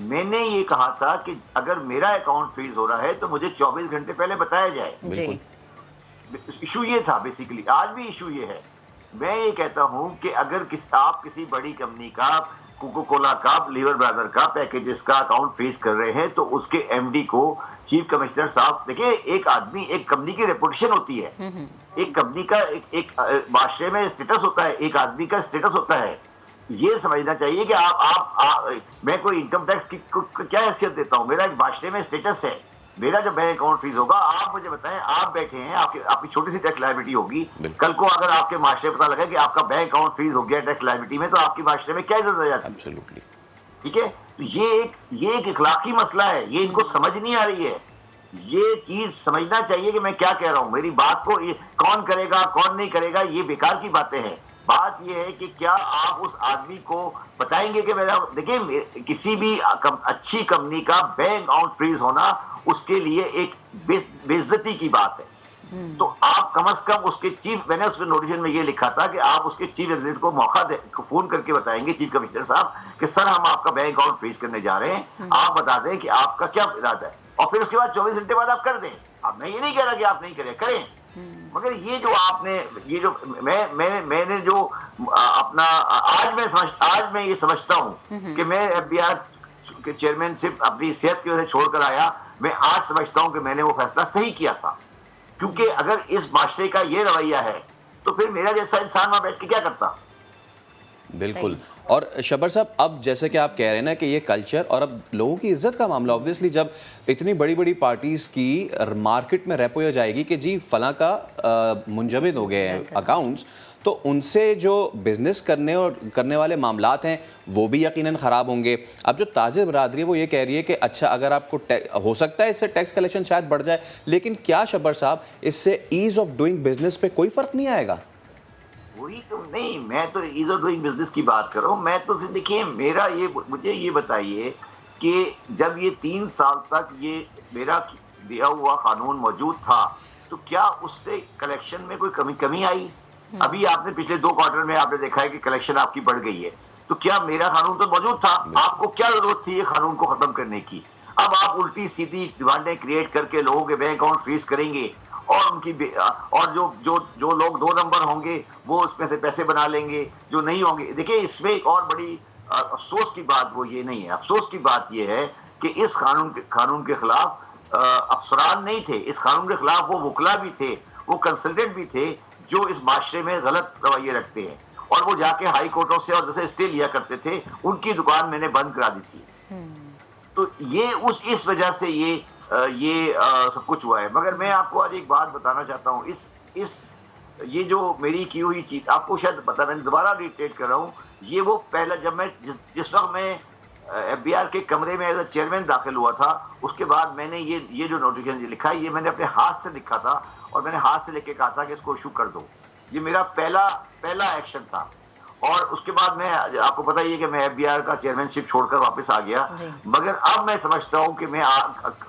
میں نے یہ کہا تھا کہ اگر میرا اکاؤنٹ فریز ہو رہا ہے تو مجھے 24 گھنٹے پہلے بتایا جائے. جی ایشو یہ تھا بیسیکلی, آج بھی ایشو یہ ہے. میں یہ کہتا ہوں کہ اگر آپ کسی بڑی کمپنی کا, کوکو کولا کا, لیور برادر کا پیکیجز کا اکاؤنٹ فریز کر رہے ہیں تو اس کے ایم ڈی کو, چیف کمشنر صاحب, دیکھیں ایک آدمی, ایک کمپنی کی ریپوٹیشن ہوتی ہے, ایک کمپنی کا ایک معاشرے میں اسٹیٹس ہوتا ہے, ایک آدمی کا اسٹیٹس ہوتا ہے. یہ سمجھنا چاہیے کہ میں کوئی انکم ٹیکس کی کیا حیثیت دیتا ہوں, میرا معاشرے میں اسٹیٹس ہے. میرا جب بینک اکاؤنٹ فریز ہوگا, آپ مجھے بتائیں, آپ بیٹھے ہیں, آپ کی چھوٹی سی ٹیکس لائبلٹی ہوگی, کل کو اگر آپ کے معاشرے پتہ لگا کہ آپ کا بینک اکاؤنٹ فریز ہو گیا ٹیکس لائبلٹی میں, تو آپ کے معاشرے میں کیا عزت آ جاتی ہے؟ ٹھیک ہے, تو یہ ایک اخلاقی مسئلہ ہے, یہ ان کو سمجھ نہیں آ رہی ہے. یہ چیز سمجھنا چاہیے کہ میں کیا کہہ رہا ہوں, میری بات کو کون کرے گا کون نہیں کرے گا یہ بیکار کی باتیں ہیں. بات یہ ہے کہ کیا آپ اس آدمی کو بتائیں گے کہ میرا, دیکھیں کسی بھی اچھی کمپنی کا بینک اکاؤنٹ فریز ہونا اس کے لیے ایک بے عزتی کی بات ہے. تو آپ کم از کم اس کے چیف, میں نے اس نوٹیفکیشن میں یہ لکھا تھا کہ آپ اس کے چیف ایگزیکٹو کو موقع دیں, فون کر کے بتائیں گے چیف کمشنر صاحب کہ سر ہم آپ کا بینک اکاؤنٹ فریز کرنے جا رہے ہیں, آپ بتا دیں کہ آپ کا کیا ارادہ ہے, اور پھر اس کے بعد 24 گھنٹے بعد آپ کر دیں. اب میں یہ نہیں کہہ رہا کہ آپ نہیں کریں, مگر یہ جو آپ نے, یہ جو میں نے جو اپنا, آج میں یہ سمجھتا ہوں کہ میں ایف بی آر کے چیئرمین صرف اپنی صحت کی وجہ سے چھوڑ کر آیا, میں آج سمجھتا ہوں کہ میں نے وہ فیصلہ صحیح کیا تھا. کیونکہ اگر اس معاشرے کا یہ رویہ ہے تو پھر میرا جیسا انسان وہاں بیٹھ کے کیا کرتا. بالکل. اور شبر صاحب, اب جیسے کہ آپ کہہ رہے ہیں نا کہ یہ کلچر اور اب لوگوں کی عزت کا معاملہ, اوبویسلی جب اتنی بڑی بڑی پارٹیز کی مارکیٹ میں ریپو ہو جائے گی کہ جی فلاں کا منجمد ہو گئے ہیں اکاؤنٹس, تو ان سے جو بزنس کرنے والے معاملات ہیں وہ بھی یقیناً خراب ہوں گے. اب جو تاجر برادری ہے وہ یہ کہہ رہی ہے کہ اچھا اگر آپ کو ہو سکتا ہے اس سے ٹیکس کلیکشن شاید بڑھ جائے, لیکن کیا شبر صاحب اس سے ایز آف ڈوئنگ بزنس پہ کوئی فرق نہیں آئے گا؟ وہی تو نہیں, میں تو ایز آف ڈوئنگ بزنس کی بات کر رہا ہوں. میں تو دیکھیے, مجھے یہ بتائیے کہ جب یہ 3 سال تک یہ میرا دیا ہوا قانون موجود تھا تو کیا اس سے کلیکشن میں کوئی کمی آئی؟ ابھی آپ نے پچھلے 2 کوارٹر میں آپ نے دیکھا ہے کہ کلیکشن آپ کی بڑھ گئی ہے, تو کیا میرا قانون تو موجود تھا, آپ کو کیا ضرورت تھی یہ قانون کو ختم کرنے کی؟ اب آپ الٹی سیدھی ڈیمانڈیں کریٹ کر کے لوگوں کے بینک اکاؤنٹ فریز کریں گے, اور ان کی اور جو لوگ 2 نمبر ہوں گے وہ اس میں سے پیسے بنا لیں گے, جو نہیں ہوں گے. دیکھیں اس میں ایک اور بڑی افسوس کی بات وہ یہ نہیں ہے, افسوس کی بات یہ ہے کہ اس قانون کے خلاف افسران نہیں تھے, اس قانون کے خلاف وہ وکلا بھی تھے, وہ کنسلٹنٹ بھی تھے جو اس معاشرے میں غلط رویے رکھتے ہیں, اور وہ جا کے ہائی کورٹوں سے اور جیسے اسٹے لیا کرتے تھے, ان کی دکان میں نے بند کرا دی تھی. تو یہ اس وجہ سے یہ سب کچھ ہوا ہے. مگر میں آپ کو آج ایک بات بتانا چاہتا ہوں, یہ جو میری کی ہوئی چیز آپ کو شاید پتا, میں دوبارہ ریٹریٹ کر رہا ہوں, یہ وہ پہلا جب میں جس وقت میں ایف بی آر کے کمرے میں ایز اے چیئرمین داخل ہوا تھا, اس کے بعد میں نے یہ جو نوٹیفکیشن لکھا ہے یہ میں نے اپنے ہاتھ سے لکھا تھا, اور میں نے ہاتھ سے لکھ کے کہا تھا کہ اس کو ایشو کر دو. یہ میرا پہلا ایکشن تھا. اور اس کے بعد میں, آپ کو پتا ہی ہے کہ میں ایف بی آر کا چیئرمین شپ چھوڑ کر واپس آ گیا. مگر اب میں سمجھتا ہوں کہ میں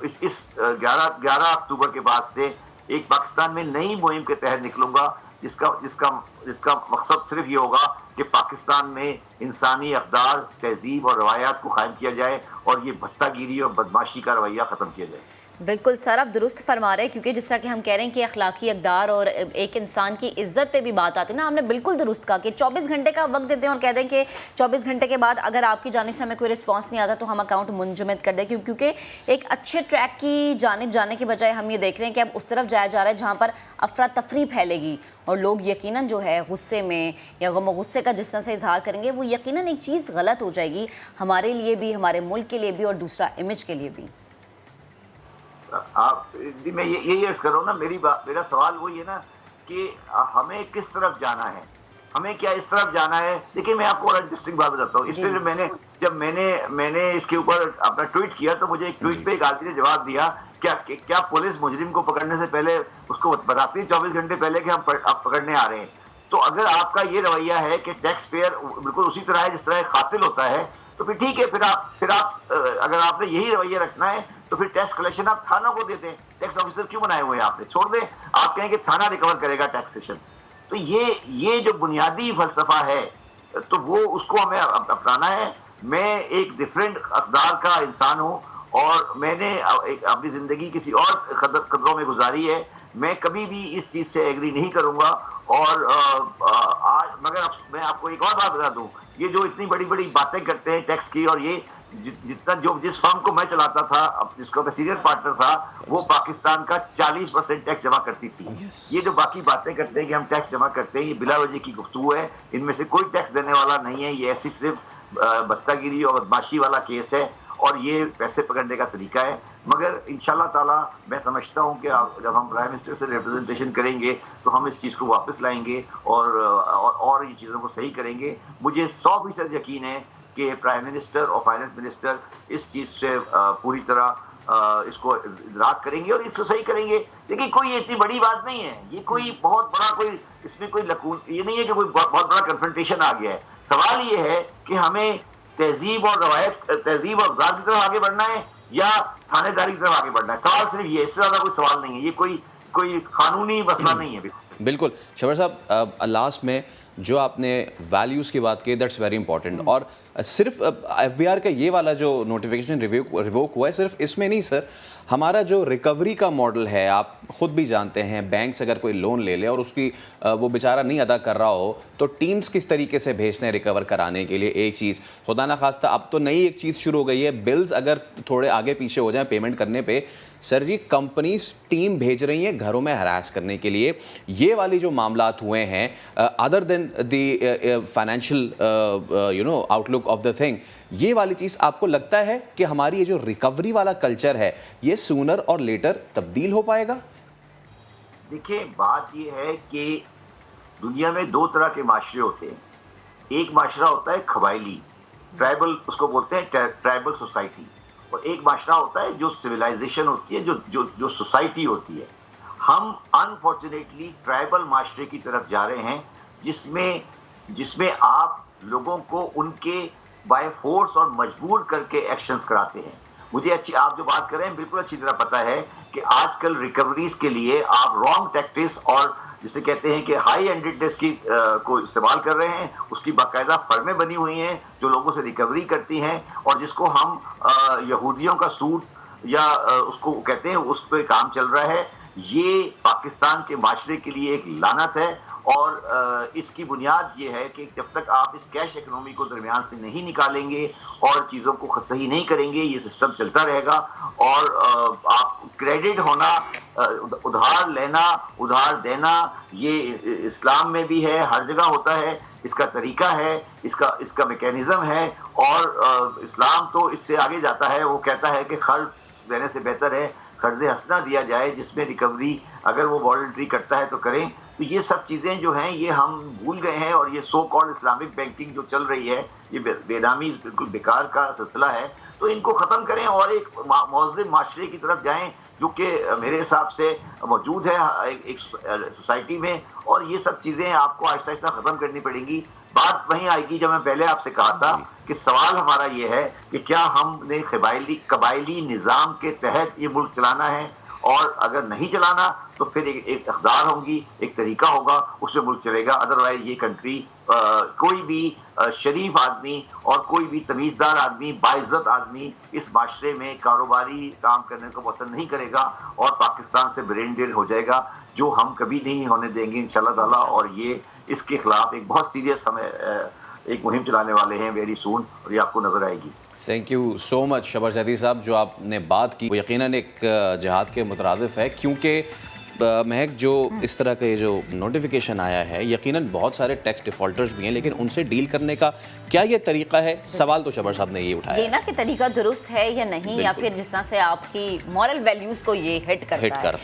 اس 11 اکتوبر کے بعد سے ایک پاکستان میں نئی مہم کے تحت نکلوں گا, جس کا مقصد صرف یہ ہوگا کہ پاکستان میں انسانی اقدار, تہذیب اور روایات کو قائم کیا جائے, اور یہ بھتہ گیری اور بدماشی کا رویہ ختم کیا جائے. بالکل سر, آپ درست فرما رہے ہیں, کیونکہ جس طرح کہ ہم کہہ رہے ہیں کہ اخلاقی اقدار اور ایک انسان کی عزت پہ بھی بات آتی ہے نا, ہم نے بالکل درست کہا کہ 24 گھنٹے کا وقت دیتے ہیں اور کہہ دیں کہ 24 گھنٹے کے بعد اگر آپ کی جانب سے ہمیں کوئی رسپانس نہیں آتا تو ہم اکاؤنٹ منجمد کر دیں, کیونکہ ایک اچھے ٹریک کی جانب جانے کے بجائے ہم یہ دیکھ رہے ہیں کہ اب اس طرف جایا جا رہا ہے جہاں پر افراتفری پھیلے گی, اور لوگ یقیناً جو ہے غصے میں یا غم و غصے کا جس طرح سے اظہار کریں گے, وہ یقیناً ایک چیز غلط ہو جائے گی ہمارے لیے بھی, ہمارے ملک کے لیے بھی, اور دوسرا امیج کے لیے بھی. میں یہی عرض کر رہا ہوں نا, میرا سوال وہی ہے نا کہ ہمیں کس طرف جانا ہے, ہمیں کیا اس طرف جانا ہے. دیکھیں میں آپ کو اور انٹرسٹنگ بات بتاتا ہوں. اس پہ جب میں نے اس کے اوپر اپنا ٹویٹ کیا تو مجھے ایک ٹویٹ پہ ایک آدمی نے جواب دیا, کیا پولیس مجرم کو پکڑنے سے پہلے اس کو بتاتی ہے 24 گھنٹے پہلے کہ ہم پکڑنے آ رہے ہیں؟ تو اگر آپ کا یہ رویہ ہے کہ ٹیکس پیئر بالکل اسی طرح ہے جس طرح ایک قاتل ہوتا ہے, تو پھر ٹھیک ہے, پھر آپ اگر آپ نے یہی رویہ رکھنا ہے تو پھر ٹیکس کلیکشن آپ تھانوں کو دیتے ہیں. ٹیکس آفیسر کیوں بنائے ہوئے ہیں آپ نے؟ چھوڑ دیں, آپ کہیں کہ تھانہ ریکور کرے گا ٹیکسیشن. تو یہ جو بنیادی فلسفہ ہے تو وہ اس کو ہمیں اپنانا ہے. میں ایک ڈفرینٹ اقدار کا انسان ہوں اور میں نے اپنی زندگی کسی اور قدروں میں گزاری ہے. میں کبھی بھی اس چیز سے ایگری نہیں کروں گا. اور آج مگر میں آپ کو ایک اور بات بتا دوں, یہ جو اتنی بڑی بڑی باتیں کرتے ہیں ٹیکس کی, اور یہ جتنا جس فرم کو میں چلاتا تھا, جس کو میں سینئر پارٹنر تھا, وہ پاکستان کا 40% ٹیکس جمع کرتی تھی. یہ جو باقی باتیں کرتے ہیں کہ ہم ٹیکس جمع کرتے ہیں, یہ بلا وجہ کی گفتگو ہے. ان میں سے کوئی ٹیکس دینے والا نہیں ہے. یہ ایسی صرف بتہ گیری اور بدماشی والا کیس ہے, اور یہ پیسے پکڑنے کا طریقہ ہے. مگر انشاءاللہ تعالی میں سمجھتا ہوں کہ جب ہم پرائم منسٹر سے ریپرزنٹیشن کریں گے تو ہم اس چیز کو واپس لائیں گے اور یہ چیزوں کو صحیح کریں گے. مجھے 100% یقین ہے کہ پرائم منسٹر اور فائنانس منسٹر اس چیز سے پوری طرح اس کو ادراک کریں گے اور اس کو صحیح کریں گے. دیکھیے کوئی اتنی بڑی بات نہیں ہے, یہ کوئی بہت بڑا کوئی اس میں کوئی لکون یہ نہیں ہے کہ کوئی بہت بڑا کنفرنٹیشن آ گیا ہے. سوال یہ ہے کہ ہمیں تہذیب اور روایت, تہذیب اور اقدار کی طرف آگے بڑھنا ہے یا تھانے داری کی طرف آگے بڑھنا ہے. سوال صرف یہ, اس سے زیادہ کوئی سوال نہیں ہے. یہ کوئی قانونی مسئلہ نہیں ہے. بالکل شبر صاحب, لاسٹ میں جو آپ نے ویلیوز کی بات کی, دیٹس ویری امپورٹنٹ. اور صرف ایف بی آر کا یہ والا جو نوٹیفیکیشن ریووک ہوا ہے, صرف اس میں نہیں سر, ہمارا جو ریکوری کا ماڈل ہے آپ خود بھی جانتے ہیں. بینکس اگر کوئی لون لے لے اور اس کی وہ بیچارہ نہیں ادا کر رہا ہو تو ٹیمز کس طریقے سے بھیجتے ہیں ریکور کرانے کے لیے. ایک چیز خدا نہ خواستہ اب تو نئی ایک چیز شروع ہو گئی ہے, بلز اگر تھوڑے آگے پیچھے ہو جائیں پیمنٹ کرنے پہ, سر جی کمپنیز ٹیم بھیج رہی ہیں گھروں میں ہراس کرنے کے لیے. یہ والی جو معاملات ہوئے ہیں other than the financial outlook of the thing, یہ والی چیز آپ کو لگتا ہے کہ ہماری یہ جو ریکوری والا کلچر ہے یہ سونر اور لیٹر تبدیل ہو پائے گا؟ دیکھیں بات یہ ہے کہ دنیا میں 2 طرح کے معاشرے ہوتے ہیں. ایک معاشرہ ہوتا ہے قبائلی, ٹرائبل, اس کو بولتے ہیں ٹرائبل سوسائٹی. اور ایک معاشرہ ہوتا ہے جو سویلائزیشن ہوتی ہے, جو سوسائٹی ہوتی ہے. ہم انفارچونیٹلی ٹرائبل معاشرے کی طرف جا رہے ہیں جس میں آپ لوگوں کو ان کے بائی فورس اور مجبور کر کے ایکشنز کراتے ہیں. مجھے آپ جو بات کر رہے ہیں بالکل اچھی طرح پتہ ہے کہ آج کل ریکوریز کے لیے آپ رانگ ٹیکٹکس اور جسے کہتے ہیں کہ ہائی ہینڈیڈنس کی کو استعمال کر رہے ہیں. اس کی باقاعدہ فرمیں بنی ہوئی ہیں جو لوگوں سے ریکوری کرتی ہیں, اور جس کو ہم یہودیوں کا سوٹ یا اس کو کہتے ہیں, اس پہ کام چل رہا ہے. یہ پاکستان کے معاشرے کے لیے ایک لعنت ہے, اور اس کی بنیاد یہ ہے کہ جب تک آپ اس کیش اکنومی کو درمیان سے نہیں نکالیں گے اور چیزوں کو صحیح نہیں کریں گے, یہ سسٹم چلتا رہے گا. اور آپ کریڈٹ ہونا, ادھار لینا, ادھار دینا, یہ اسلام میں بھی ہے, ہر جگہ ہوتا ہے. اس کا طریقہ ہے, اس کا میکینزم ہے. اور اسلام تو اس سے آگے جاتا ہے, وہ کہتا ہے کہ قرض دینے سے بہتر ہے قرض حسنہ دیا جائے, جس میں ریکوری اگر وہ والنٹری کرتا ہے تو کریں. تو یہ سب چیزیں جو ہیں یہ ہم بھول گئے ہیں, اور یہ سو کالڈ اسلامک بینکنگ جو چل رہی ہے یہ بے نامی بالکل بیکار کا سلسلہ ہے. تو ان کو ختم کریں اور ایک مہذب معاشرے کی طرف جائیں جو کہ میرے حساب سے موجود ہے ایک سوسائٹی میں. اور یہ سب چیزیں آپ کو آہستہ آہستہ ختم کرنی پڑیں گی. بات وہیں آئے گی جو میں پہلے آپ سے کہا تھا کہ سوال ہمارا یہ ہے کہ کیا ہم نے قبائلی نظام کے تحت یہ ملک چلانا ہے, اور اگر نہیں چلانا تو پھر ایک اقدار ہوں گی, ایک طریقہ ہوگا, اس سے ملک چلے گا. ادروائز یہ کنٹری کوئی بھی شریف آدمی اور کوئی بھی تمیزدار آدمی, باعزت آدمی اس معاشرے میں کاروباری کام کرنے کو پسند نہیں کرے گا, اور پاکستان سے برین ڈیل ہو جائے گا, جو ہم کبھی نہیں ہونے دیں گے انشاءاللہ تعالیٰ. اور یہ اس کے خلاف ایک بہت سیریس ہمیں ایک مہم چلانے والے ہیں ویری سون, اور یہ آپ کو نظر آئے گی. تھینک یو سو مچ شبر زیدی صاحب. جو آپ نے بات کی وہ یقیناً ایک جہاد کے مترادف ہے, کیونکہ مہک جو اس طرح کا یہ جو نوٹیفیکیشن آیا ہے یقیناً بہت سارے ٹیکس ڈیفالٹرز بھی ہیں, لیکن ان سے ڈیل کرنے کا کیا یہ طریقہ ہے؟ سوال تو شبر صاحب نے یہ اٹھایا لینا کہ طریقہ درست ہے یا نہیں, یا پھر جس طرح سے آپ کی مورل ویلیوز کو یہ ہٹ کرتا ہے.